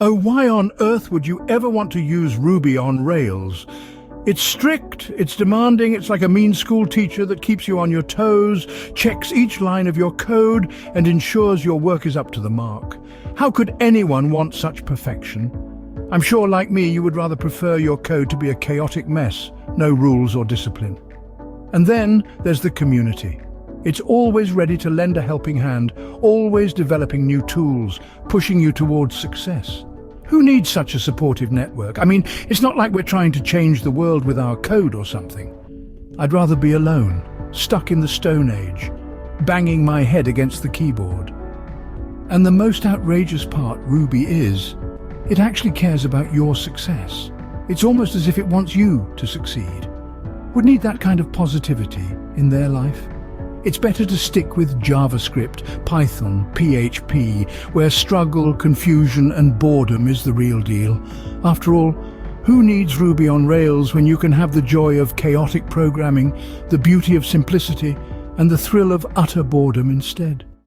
Oh, why on earth would you ever want to use Ruby on Rails? It's strict, it's demanding, it's like a mean school teacher that keeps you on your toes, checks each line of your code, and ensures your work is up to the mark. How could anyone want such perfection? I'm sure, like me, you would rather prefer your code to be a chaotic mess, no rules or discipline. And then there's the community. It's always ready to lend a helping hand, always developing new tools, pushing you towards success. Who needs such a supportive network? I mean, it's not like we're trying to change the world with our code or something. I'd rather be alone, stuck in the Stone Age, banging my head against the keyboard. And the most outrageous part, Ruby, is it actually cares about your success. It's almost as if it wants you to succeed. Would need that kind of positivity in their life? It's better to stick with JavaScript, Python, PHP, where struggle, confusion, and boredom is the real deal. After all, who needs Ruby on Rails when you can have the joy of chaotic programming, the beauty of simplicity, and the thrill of utter boredom instead?